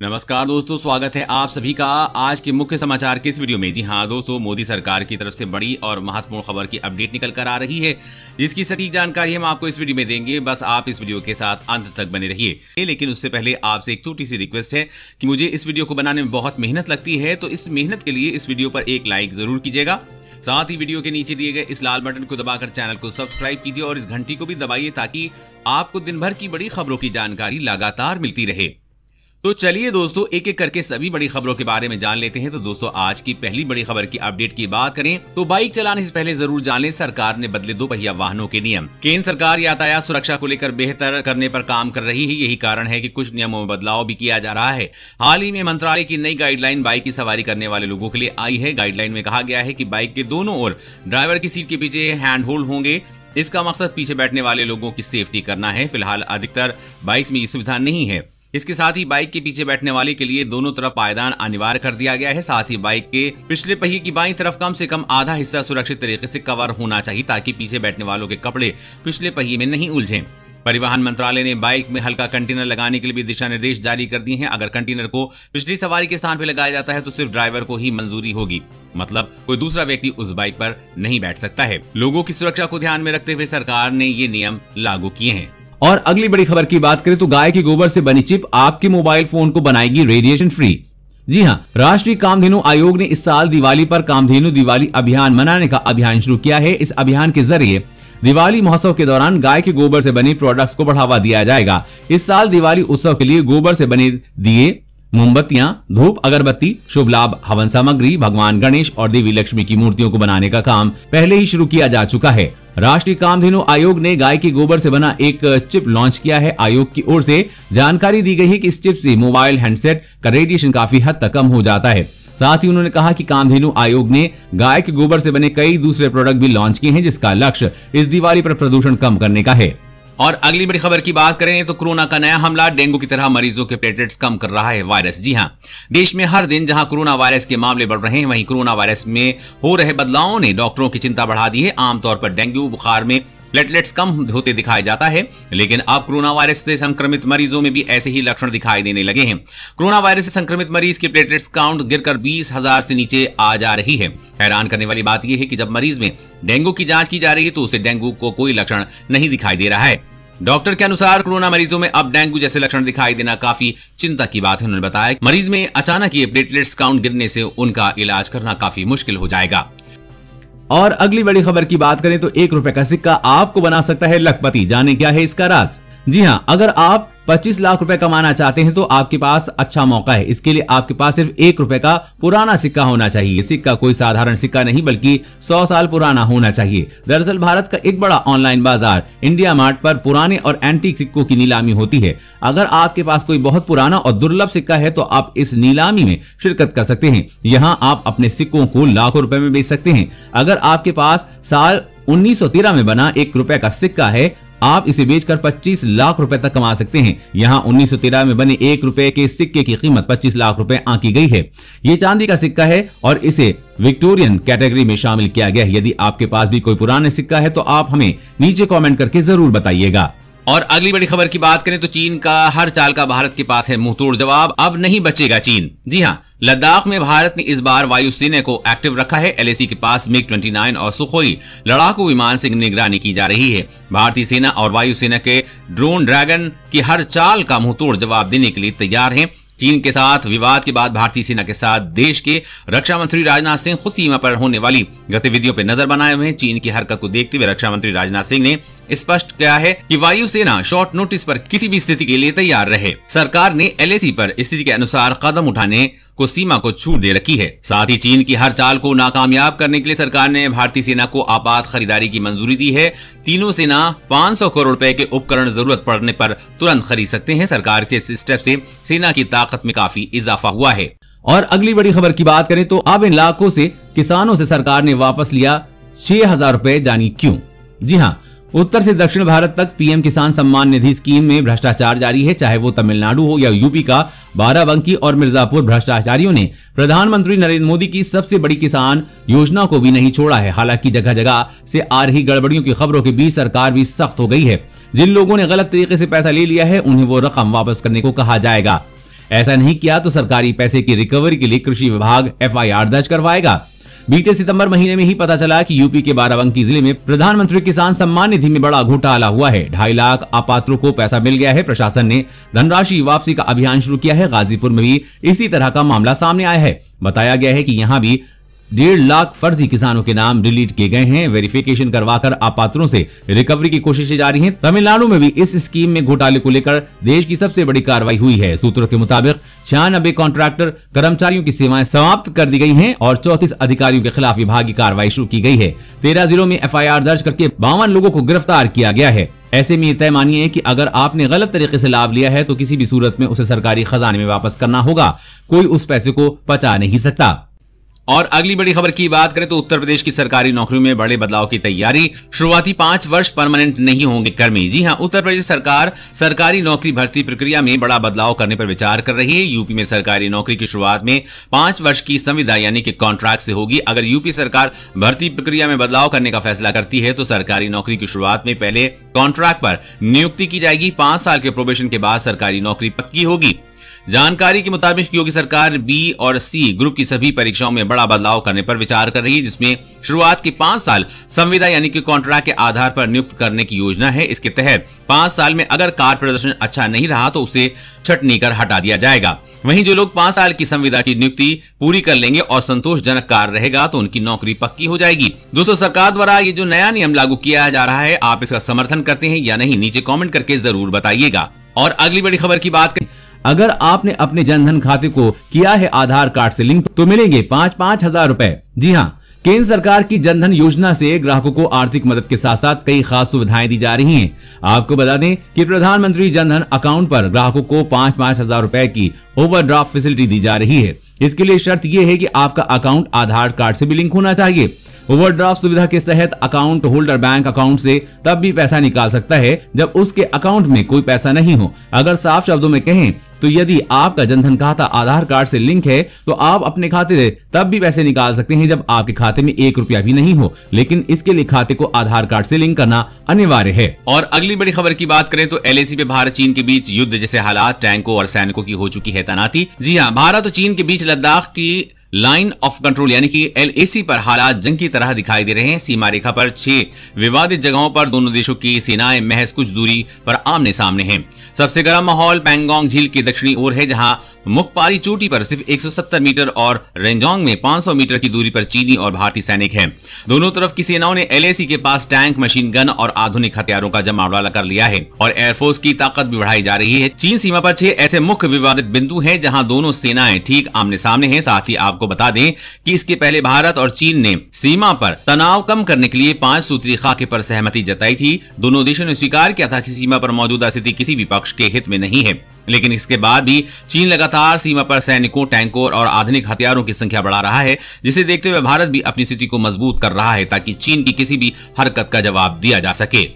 नमस्कार दोस्तों, स्वागत है आप सभी का आज के मुख्य समाचार के इस वीडियो में। जी हां दोस्तों, मोदी सरकार की तरफ से बड़ी और महत्वपूर्ण खबर की अपडेट निकल कर आ रही है, जिसकी सटीक जानकारी हम आपको इस वीडियो में देंगे। बस आप इस वीडियो के साथ अंत तक बने रहिए। लेकिन उससे पहले आपसे एक छोटी सी रिक्वेस्ट है कि मुझे इस वीडियो को बनाने में बहुत मेहनत लगती है, तो इस मेहनत के लिए इस वीडियो पर एक लाइक जरूर कीजिएगा। साथ ही वीडियो के नीचे दिए गए इस लाल बटन को दबाकर चैनल को सब्सक्राइब कीजिए और इस घंटी को भी दबाइए ताकि आपको दिन भर की बड़ी खबरों की जानकारी लगातार मिलती रहे। तो चलिए दोस्तों, एक एक करके सभी बड़ी खबरों के बारे में जान लेते हैं। तो दोस्तों, आज की पहली बड़ी खबर की अपडेट की बात करें तो बाइक चलाने से पहले जरूर जान लें, सरकार ने बदले दो पहिया वाहनों के नियम। केंद्र सरकार यातायात सुरक्षा को लेकर बेहतर करने पर काम कर रही है। यही कारण है कि कुछ नियमों में बदलाव भी किया जा रहा है। हाल ही में मंत्रालय की नई गाइडलाइन बाइक की सवारी करने वाले लोगों के लिए आई है। गाइडलाइन में कहा गया है कि बाइक के दोनों ओर ड्राइवर की सीट के पीछे हैंड होल्ड होंगे। इसका मकसद पीछे बैठने वाले लोगों की सेफ्टी करना है। फिलहाल अधिकतर बाइक्स में ये सुविधा नहीं है। इसके साथ ही बाइक के पीछे बैठने वाले के लिए दोनों तरफ पायदान अनिवार्य कर दिया गया है। साथ ही बाइक के पिछले पहिए की बाईं तरफ कम से कम आधा हिस्सा सुरक्षित तरीके से कवर होना चाहिए ताकि पीछे बैठने वालों के कपड़े पिछले पहिए में नहीं उलझें। परिवहन मंत्रालय ने बाइक में हल्का कंटेनर लगाने के लिए भी दिशा निर्देश जारी कर दिए हैं। अगर कंटेनर को पिछली सवारी के स्थान पर लगाया जाता है तो सिर्फ ड्राइवर को ही मंजूरी होगी, मतलब कोई दूसरा व्यक्ति उस बाइक पर नहीं बैठ सकता है। लोगों की सुरक्षा को ध्यान में रखते हुए सरकार ने ये नियम लागू किए हैं। और अगली बड़ी खबर की बात करें तो गाय के गोबर से बनी चिप आपके मोबाइल फोन को बनाएगी रेडिएशन फ्री। जी हां, राष्ट्रीय कामधेनु आयोग ने इस साल दिवाली पर कामधेनु दिवाली अभियान मनाने का अभियान शुरू किया है। इस अभियान के जरिए दिवाली महोत्सव के दौरान गाय के गोबर से बने प्रोडक्ट्स को बढ़ावा दिया जाएगा। इस साल दिवाली उत्सव के लिए गोबर से बने दिए, मोमबत्तियां, धूप, अगरबत्ती, शुभ लाभ हवन सामग्री, भगवान गणेश और देवी लक्ष्मी की मूर्तियों को बनाने का काम पहले ही शुरू किया जा चुका है। राष्ट्रीय कामधेनु आयोग ने गाय के गोबर से बना एक चिप लॉन्च किया है। आयोग की ओर से जानकारी दी गई है कि इस चिप से मोबाइल हैंडसेट का रेडिएशन काफी हद तक कम हो जाता है। साथ ही उन्होंने कहा कि कामधेनु आयोग ने गाय के गोबर से बने कई दूसरे प्रोडक्ट भी लॉन्च किए हैं, जिसका लक्ष्य इस दिवाली पर प्रदूषण कम करने का है। और अगली बड़ी खबर की बात करें तो कोरोना का नया हमला, डेंगू की तरह मरीजों के प्लेटलेट्स कम कर रहा है वायरस। जी हां, देश में हर दिन जहां कोरोना वायरस के मामले बढ़ रहे हैं, वहीं कोरोना वायरस में हो रहे बदलावों ने डॉक्टरों की चिंता बढ़ा दी है। आमतौर पर डेंगू बुखार में प्लेटलेट्स कम होते दिखाया जाता है, लेकिन अब कोरोना वायरस से संक्रमित मरीजों में भी ऐसे ही लक्षण दिखाई देने लगे हैं। कोरोना वायरस से संक्रमित मरीज की प्लेटलेट्स काउंट गिरकर 20,000 से नीचे आ जा रही है। हैरान करने वाली बात यह है कि जब मरीज में डेंगू की जांच की जा रही है तो उसे डेंगू को कोई लक्षण नहीं दिखाई दे रहा है। डॉक्टर के अनुसार कोरोना मरीजों में अब डेंगू जैसे लक्षण दिखाई देना काफी चिंता की बात है। उन्होंने बताया मरीज में अचानक ये प्लेटलेट्स काउंट गिरने से उनका इलाज करना काफी मुश्किल हो जाएगा। और अगली बड़ी खबर की बात करें तो 1 रुपए का सिक्का आपको बना सकता है लखपति। जाने क्या है इसका राज? जी हां, अगर आप 25 लाख रुपए कमाना चाहते हैं तो आपके पास अच्छा मौका है। इसके लिए आपके पास सिर्फ 1 रुपए का पुराना सिक्का होना चाहिए। सिक्का कोई साधारण सिक्का नहीं बल्कि 100 साल पुराना होना चाहिए। दरअसल भारत का एक बड़ा ऑनलाइन बाजार इंडिया मार्ट पर पुराने और एंटीक सिक्कों की नीलामी होती है। अगर आपके पास कोई बहुत पुराना और दुर्लभ सिक्का है तो आप इस नीलामी में शिरकत कर सकते हैं। यहाँ आप अपने सिक्कों को लाखों रुपए में बेच सकते हैं। अगर आपके पास साल 1913 में बना 1 रुपए का सिक्का है, आप इसे बेचकर 25 लाख रुपए तक कमा सकते हैं। यहाँ 1913 में बने 1 रुपए के सिक्के की कीमत 25 लाख रुपए आंकी गई है। ये चांदी का सिक्का है और इसे विक्टोरियन कैटेगरी में शामिल किया गया है। यदि आपके पास भी कोई पुराना सिक्का है तो आप हमें नीचे कमेंट करके जरूर बताइएगा। और अगली बड़ी खबर की बात करें तो चीन का हर चाल का भारत के पास है मुंहतोड़ जवाब। अब नहीं बचेगा चीन। जी हां, लद्दाख में भारत ने इस बार वायुसेना को एक्टिव रखा है। एलएसी के पास MiG-29 और सुखोई लड़ाकू विमान से निगरानी की जा रही है। भारतीय सेना और वायुसेना के ड्रोन ड्रैगन की हर चाल का मुंहतोड़ जवाब देने के लिए तैयार हैं। चीन के साथ विवाद के बाद भारतीय सेना के साथ देश के रक्षा मंत्री राजनाथ सिंह खुद सीमा पर होने वाली गतिविधियों पर नजर बनाए हुए हैं। चीन की हरकत को देखते हुए रक्षा मंत्री राजनाथ सिंह ने स्पष्ट किया है कि वायुसेना शॉर्ट नोटिस पर किसी भी स्थिति के लिए तैयार रहे। सरकार ने एलएसी पर स्थिति के अनुसार कदम उठाने को सीमा को छूट दे रखी है। साथ ही चीन की हर चाल को नाकामयाब करने के लिए सरकार ने भारतीय सेना को आपात खरीदारी की मंजूरी दी है। तीनों सेना 500 करोड़ रुपए के उपकरण जरूरत पड़ने पर तुरंत खरीद सकते हैं। सरकार के इस स्टेप से सेना की ताकत में काफी इजाफा हुआ है। और अगली बड़ी खबर की बात करें तो अब इन लाखों से किसानों से सरकार ने वापस लिया 6,000 रुपए, जानी क्यों? जी हां, उत्तर से दक्षिण भारत तक पीएम किसान सम्मान निधि स्कीम में भ्रष्टाचार जारी है। चाहे वो तमिलनाडु हो या यूपी का बाराबंकी और मिर्जापुर, भ्रष्टाचारियों ने प्रधानमंत्री नरेंद्र मोदी की सबसे बड़ी किसान योजना को भी नहीं छोड़ा है। हालांकि जगह जगह से आ रही गड़बड़ियों की खबरों के बीच सरकार भी सख्त हो गई है। जिन लोगों ने गलत तरीके से पैसा ले लिया है उन्हें वो रकम वापस करने को कहा जाएगा। ऐसा नहीं किया तो सरकारी पैसे की रिकवरी के लिए कृषि विभाग FIR दर्ज करवाएगा। बीते सितंबर महीने में ही पता चला कि यूपी के बाराबंकी जिले में प्रधानमंत्री किसान सम्मान निधि में बड़ा घोटाला हुआ है। 2.5 लाख अपात्रों को पैसा मिल गया है। प्रशासन ने धनराशि वापसी का अभियान शुरू किया है। गाजीपुर में भी इसी तरह का मामला सामने आया है। बताया गया है कि यहाँ भी 1.5 लाख फर्जी किसानों के नाम डिलीट किए गए हैं। वेरिफिकेशन करवाकर अपात्रों से रिकवरी की कोशिशें जारी हैं। तमिलनाडु में भी इस स्कीम में घोटाले को लेकर देश की सबसे बड़ी कार्रवाई हुई है। सूत्रों के मुताबिक 96 कॉन्ट्रैक्टर कर्मचारियों की सेवाएं समाप्त कर दी गई हैं और 34 अधिकारियों के खिलाफ विभागीय कार्रवाई शुरू की गई है। 13 जिलों में FIR दर्ज करके 52 लोगों को गिरफ्तार किया गया है। ऐसे में तय मानिए कि अगर आपने गलत तरीके से लाभ लिया है तो किसी भी सूरत में उसे सरकारी खजाने में वापस करना होगा। कोई उस पैसे को पचा नहीं सकता। और अगली बड़ी खबर की बात करें तो उत्तर प्रदेश की सरकारी नौकरियों में बड़े बदलाव की तैयारी। शुरुआती 5 वर्ष परमानेंट नहीं होंगे कर्मी। जी हां, उत्तर प्रदेश सरकार सरकारी नौकरी भर्ती प्रक्रिया में बड़ा बदलाव करने पर विचार कर रही है। यूपी में सरकारी नौकरी की शुरुआत में 5 वर्ष की संविदा यानी कि कॉन्ट्रैक्ट से होगी। अगर यूपी सरकार भर्ती प्रक्रिया में बदलाव करने का फैसला करती है तो सरकारी नौकरी की शुरुआत में पहले कॉन्ट्रैक्ट पर नियुक्ति की जाएगी। 5 साल के प्रोबेशन के बाद सरकारी नौकरी पक्की होगी। जानकारी के मुताबिक योगी सरकार B और C ग्रुप की सभी परीक्षाओं में बड़ा बदलाव करने पर विचार कर रही है, जिसमें शुरुआत के 5 साल संविदा यानी कि कॉन्ट्रैक्ट के आधार पर नियुक्त करने की योजना है। इसके तहत 5 साल में अगर कार्य प्रदर्शन अच्छा नहीं रहा तो उसे छटनी कर हटा दिया जाएगा। वहीं जो लोग 5 साल की संविदा की नियुक्ति पूरी कर लेंगे और संतोषजनक कार्य रहेगा तो उनकी नौकरी पक्की हो जाएगी। दोस्तों, सरकार द्वारा ये जो नया नियम लागू किया जा रहा है, आप इसका समर्थन करते हैं या नहीं, नीचे कॉमेंट करके जरूर बताइएगा। और अगली बड़ी खबर की बात करें, अगर आपने अपने जनधन खाते को किया है आधार कार्ड से लिंक तो मिलेंगे 5-5 हजार रुपए। जी हां, केंद्र सरकार की जनधन योजना से ग्राहकों को आर्थिक मदद के साथ साथ कई खास सुविधाएं दी जा रही हैं। आपको बता दें कि प्रधानमंत्री जनधन अकाउंट पर ग्राहकों को 5-5 हजार रुपए की ओवरड्राफ्ट फैसिलिटी दी जा रही है। इसके लिए शर्त यह है कि आपका अकाउंट आधार कार्ड से भी लिंक होना चाहिए। ओवरड्राफ्ट सुविधा के तहत अकाउंट होल्डर बैंक अकाउंट से तब भी पैसा निकाल सकता है जब उसके अकाउंट में कोई पैसा नहीं हो। अगर साफ शब्दों में कहें तो यदि आपका जनधन खाता आधार कार्ड से लिंक है तो आप अपने खाते से तब भी पैसे निकाल सकते हैं जब आपके खाते में 1 रुपया भी नहीं हो, लेकिन इसके लिए खाते को आधार कार्ड से लिंक करना अनिवार्य है। और अगली बड़ी खबर की बात करें तो LAC पे भारत चीन के बीच युद्ध जैसे हालात, टैंकों और सैनिकों की हो चुकी है तैनाती। जी हाँ, भारत और चीन के बीच लद्दाख की लाइन ऑफ कंट्रोल यानी कि LAC पर हालात जंग की तरह दिखाई दे रहे हैं। सीमा रेखा पर 6 विवादित जगहों पर दोनों देशों की सेनाएं महज कुछ दूरी पर आमने सामने हैं। सबसे गर्म माहौल पैंगोंग झील की दक्षिणी ओर है, जहां मुखपारी चोटी पर सिर्फ 170 मीटर और रेंजोंग में 500 मीटर की दूरी पर चीनी और भारतीय सैनिक हैं। दोनों तरफ की सेनाओं ने LAC के पास टैंक, मशीन गन और आधुनिक हथियारों का जमावड़ा कर लिया है और एयरफोर्स की ताकत भी बढ़ाई जा रही है। चीन सीमा पर 6 ऐसे मुख्य विवादित बिंदु हैं जहां दोनों सेनाएं ठीक आमने सामने हैं। साथ ही आपको बता दें कि इसके पहले भारत और चीन ने सीमा पर तनाव कम करने के लिए 5 सूत्री खाके पर सहमति जताई थी। दोनों देशों ने स्वीकार किया था कि सीमा पर मौजूदा स्थिति किसी भी पक्ष के हित में नहीं है, लेकिन इसके बाद भी चीन लगातार सीमा पर सैनिकों, टैंकों और आधुनिक हथियारों की संख्या बढ़ा रहा है, जिसे देखते हुए भारत भी अपनी स्थिति को मजबूत कर रहा है ताकि चीन की किसी भी हरकत का जवाब दिया जा सके।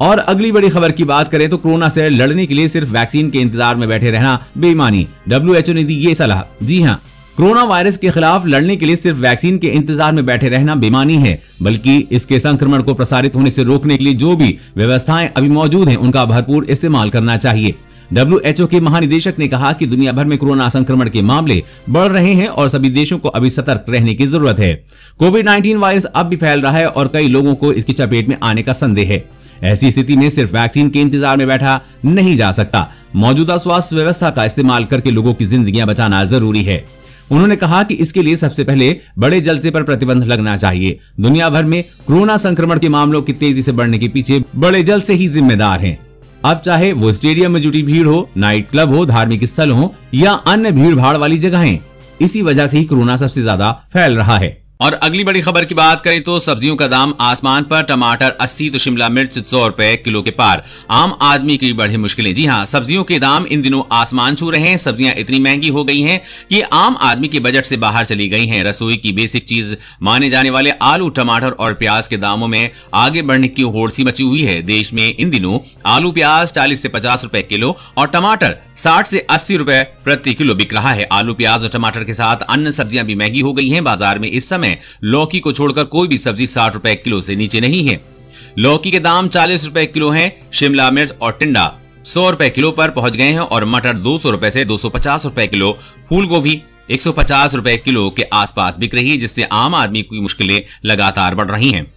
और अगली बड़ी खबर की बात करें तो कोरोना से लड़ने के लिए सिर्फ वैक्सीन के इंतजार में बैठे रहना बेईमानी। WHO ने दी ये सलाह। जी हाँ, कोरोना वायरस के खिलाफ लड़ने के लिए सिर्फ वैक्सीन के इंतजार में बैठे रहना बेईमानी है, बल्कि इसके संक्रमण को प्रसारित होने से रोकने के लिए जो भी व्यवस्थाएं अभी मौजूद हैं उनका भरपूर इस्तेमाल करना चाहिए। WHO के महानिदेशक ने कहा कि दुनिया भर में कोरोना संक्रमण के मामले बढ़ रहे हैं और सभी देशों को अभी सतर्क रहने की जरूरत है। कोविड-19 वायरस अब भी फैल रहा है और कई लोगों को इसकी चपेट में आने का संदेह है। ऐसी स्थिति में सिर्फ वैक्सीन के इंतजार में बैठा नहीं जा सकता। मौजूदा स्वास्थ्य व्यवस्था का इस्तेमाल करके लोगों की जिंदगियां बचाना जरूरी है। उन्होंने कहा कि इसके लिए सबसे पहले बड़े जलसे पर प्रतिबंध लगना चाहिए। दुनिया भर में कोरोना संक्रमण के मामलों की तेजी से बढ़ने के पीछे बड़े जलसे ही जिम्मेदार हैं। अब चाहे वो स्टेडियम में जुटी भीड़ हो, नाइट क्लब हो, धार्मिक स्थल हो या अन्य भीड़ भाड़ वाली जगहें, इसी वजह से ही कोरोना सबसे ज्यादा फैल रहा है। और अगली बड़ी खबर की बात करें तो सब्जियों का दाम आसमान पर। टमाटर 80 तो शिमला मिर्च 100 रुपए किलो के पार। आम आदमी की बढ़ी मुश्किलें। जी हां, सब्जियों के दाम इन दिनों आसमान छू रहे हैं। सब्जियां इतनी महंगी हो गई हैं कि आम आदमी के बजट से बाहर चली गई हैं। रसोई की बेसिक चीज माने जाने वाले आलू, टमाटर और प्याज के दामों में आगे बढ़ने की होड़ सी मची हुई है। देश में इन दिनों आलू प्याज 40 से 50 रुपए किलो और टमाटर 60 से 80 रुपए प्रति किलो बिक रहा है। आलू, प्याज और टमाटर के साथ अन्य सब्जियां भी महंगी हो गई हैं। बाजार में इस समय लौकी को छोड़कर कोई भी सब्जी 60 रुपए किलो से नीचे नहीं है। लौकी के दाम 40 रुपए किलो हैं। शिमला मिर्च और टिंडा 100 रुपए किलो पर पहुंच गए हैं और मटर 200 रुपए से 250 रुपए किलो, फूल गोभी 150 रुपए किलो के आसपास बिक रही है, जिससे आम आदमी की मुश्किलें लगातार बढ़ रही हैं।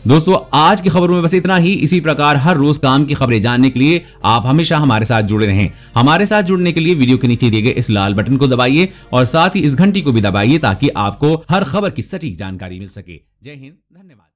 दोस्तों आज की खबरों में बस इतना ही। इसी प्रकार हर रोज काम की खबरें जानने के लिए आप हमेशा हमारे साथ जुड़े रहें। हमारे साथ जुड़ने के लिए वीडियो के नीचे दिए गए इस लाल बटन को दबाइए और साथ ही इस घंटी को भी दबाइए ताकि आपको हर खबर की सटीक जानकारी मिल सके। जय हिंद, धन्यवाद।